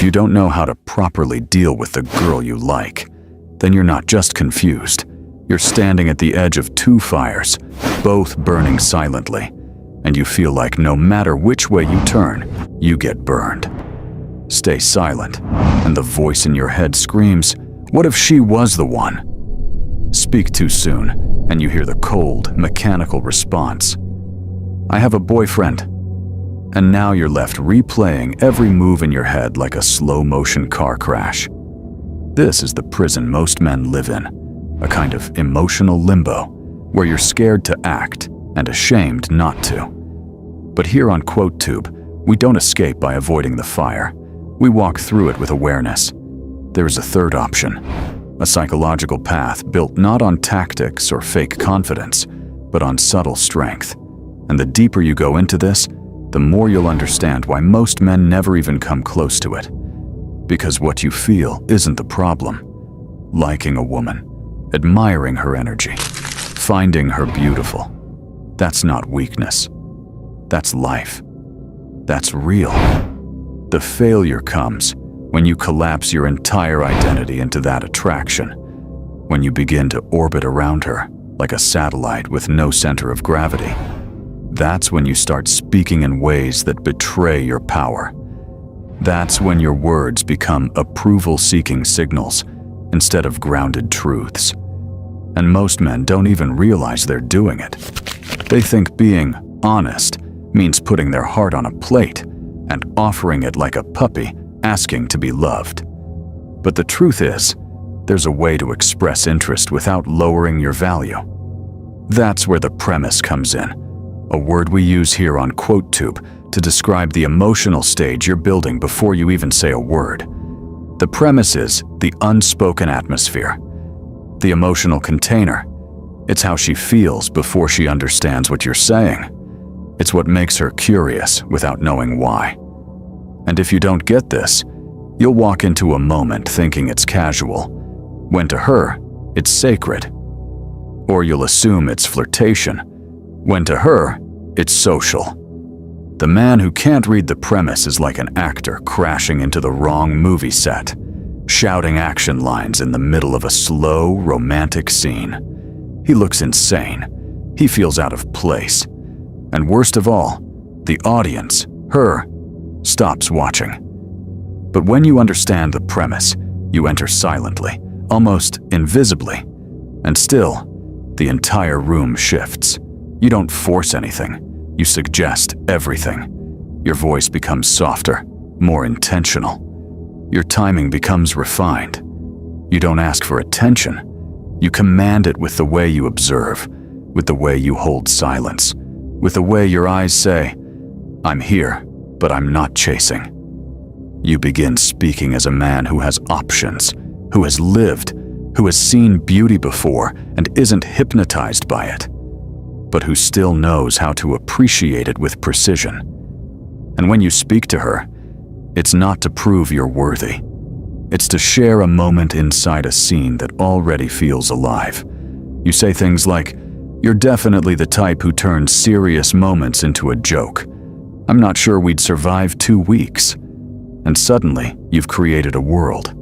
you don't know how to properly deal with the girl you like, then you're not just confused. You're standing at the edge of two fires, both burning silently, and you feel like no matter which way you turn, you get burned. Stay silent, and the voice in your head screams, "What if she was the one?" Speak too soon, and you hear the cold, mechanical response, "I have a boyfriend." And now you're left replaying every move in your head like a slow-motion car crash. This is the prison most men live in, a kind of emotional limbo, where you're scared to act and ashamed not to. But here on QuoteTube, we don't escape by avoiding the fire. We walk through it with awareness. There is a third option, a psychological path built not on tactics or fake confidence, but on subtle strength. And the deeper you go into this, the more you'll understand why most men never even come close to it. Because what you feel isn't the problem. Liking a woman, admiring her energy, finding her beautiful, that's not weakness. That's life. That's real. The failure comes when you collapse your entire identity into that attraction, when you begin to orbit around her like a satellite with no center of gravity. That's when you start speaking in ways that betray your power. That's when your words become approval-seeking signals instead of grounded truths. And most men don't even realize they're doing it. They think being honest means putting their heart on a plate and offering it like a puppy asking to be loved. But the truth is, there's a way to express interest without lowering your value. That's where the premise comes in, a word we use here on QuoteTube to describe the emotional stage you're building before you even say a word. The premise is the unspoken atmosphere, the emotional container. It's how she feels before she understands what you're saying. It's what makes her curious without knowing why. And if you don't get this, you'll walk into a moment thinking it's casual, when to her, it's sacred. Or you'll assume it's flirtation, when to her, it's social. The man who can't read the premise is like an actor crashing into the wrong movie set, shouting action lines in the middle of a slow, romantic scene. He looks insane. He feels out of place. And worst of all, the audience, her, stops watching. But when you understand the premise, you enter silently, almost invisibly. And still, the entire room shifts. You don't force anything. You suggest everything. Your voice becomes softer, more intentional. Your timing becomes refined. You don't ask for attention. You command it with the way you observe, with the way you hold silence, with the way your eyes say, "I'm here, but I'm not chasing." You begin speaking as a man who has options, who has lived, who has seen beauty before and isn't hypnotized by it, but who still knows how to appreciate it with precision. And when you speak to her, it's not to prove you're worthy. It's to share a moment inside a scene that already feels alive. You say things like, "You're definitely the type who turns serious moments into a joke. I'm not sure we'd survive 2 weeks." And suddenly, you've created a world.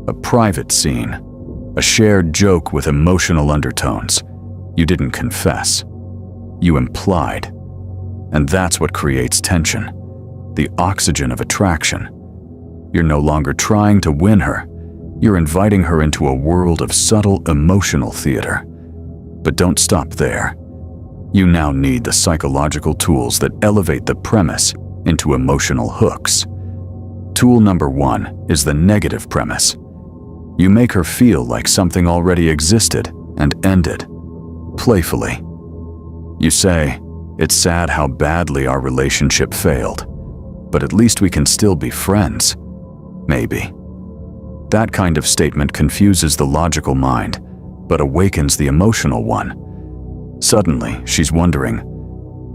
A private scene. A shared joke with emotional undertones. You didn't confess. You implied. And that's what creates tension. The oxygen of attraction. You're no longer trying to win her. You're inviting her into a world of subtle emotional theater. But don't stop there. You now need the psychological tools that elevate the premise into emotional hooks. Tool number 1 is the negative premise. You make her feel like something already existed and ended, playfully. You say, "It's sad how badly our relationship failed, but at least we can still be friends, maybe." That kind of statement confuses the logical mind, but awakens the emotional one. Suddenly, she's wondering,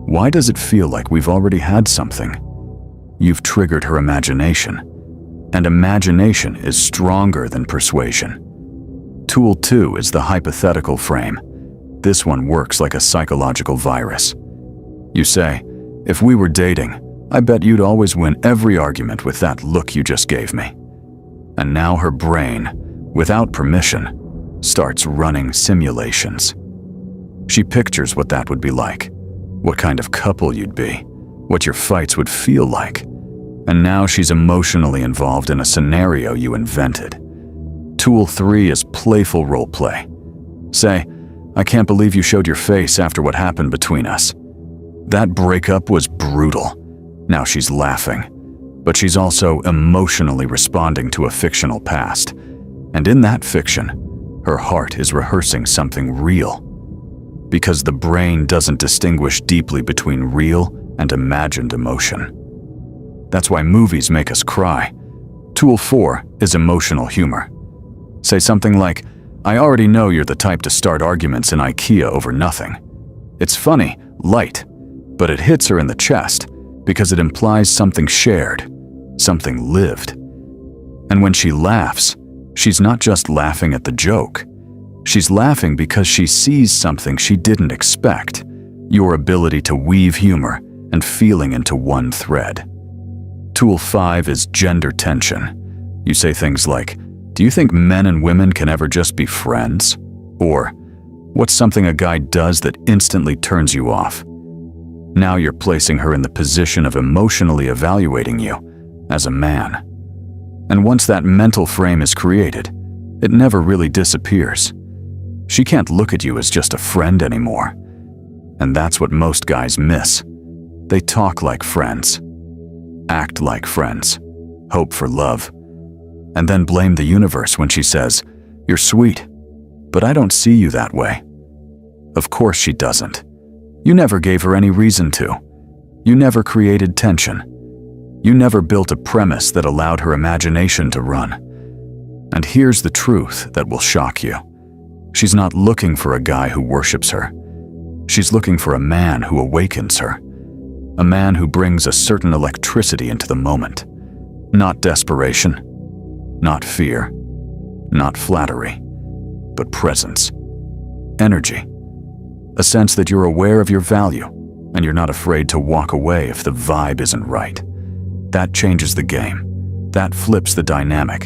why does it feel like we've already had something? You've triggered her imagination, and imagination is stronger than persuasion. Tool 2 is the hypothetical frame. This one works like a psychological virus. You say, "If we were dating, I bet you'd always win every argument with that look you just gave me. And now her brain, without permission, starts running simulations. She pictures what that would be like, what kind of couple you'd be, what your fights would feel like. And now she's emotionally involved in a scenario you invented. Tool 3 is playful roleplay. Say, I can't believe you showed your face after what happened between us. That breakup was brutal. Now she's laughing, but she's also emotionally responding to a fictional past. And in that fiction, her heart is rehearsing something real. Because the brain doesn't distinguish deeply between real and imagined emotion. That's why movies make us cry. Tool 4 is emotional humor. Say something like, I already know you're the type to start arguments in IKEA over nothing. It's funny, light, but it hits her in the chest because it implies something shared, something lived. And when she laughs, she's not just laughing at the joke. She's laughing because she sees something she didn't expect, your ability to weave humor and feeling into one thread. Tool 5 is gender tension. You say things like, do you think men and women can ever just be friends? Or, what's something a guy does that instantly turns you off? Now you're placing her in the position of emotionally evaluating you as a man. And once that mental frame is created, it never really disappears. She can't look at you as just a friend anymore. And that's what most guys miss. They talk like friends, act like friends, hope for love, and then blame the universe when she says, you're sweet, but I don't see you that way. Of course she doesn't. You never gave her any reason to. You never created tension. You never built a premise that allowed her imagination to run. And here's the truth that will shock you. She's not looking for a guy who worships her. She's looking for a man who awakens her. A man who brings a certain electricity into the moment. Not desperation, not fear, not flattery, but presence, energy. A sense that you're aware of your value and you're not afraid to walk away if the vibe isn't right. That changes the game. That flips the dynamic.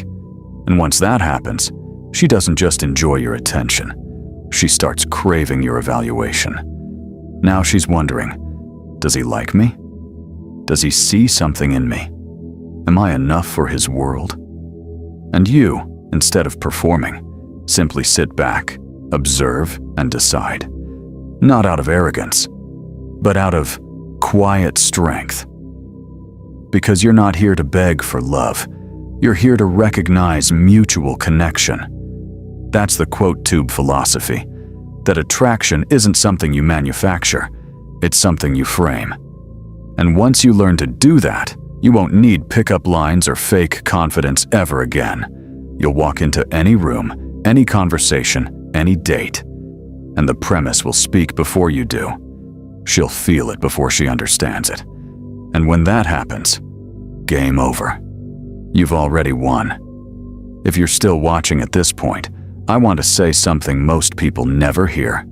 And once that happens, she doesn't just enjoy your attention. She starts craving your evaluation. Now she's wondering, does he like me? Does he see something in me? Am I enough for his world? And you, instead of performing, simply sit back, observe, and decide. Not out of arrogance, but out of quiet strength. Because you're not here to beg for love. You're here to recognize mutual connection. That's the quote tube philosophy, that attraction isn't something you manufacture, it's something you frame. And once you learn to do that, you won't need pickup lines or fake confidence ever again. You'll walk into any room, any conversation, any date, and the premise will speak before you do. She'll feel it before she understands it. And when that happens, game over. You've already won. If you're still watching at this point, I want to say something most people never hear.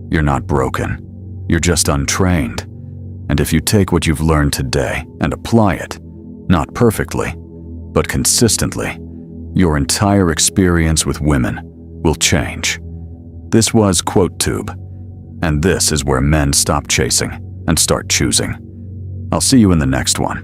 You're not broken. You're just untrained. And if you take what you've learned today and apply it, not perfectly, but consistently, your entire experience with women will change. This was QuoteTube, and this is where men stop chasing and start choosing. I'll see you in the next one.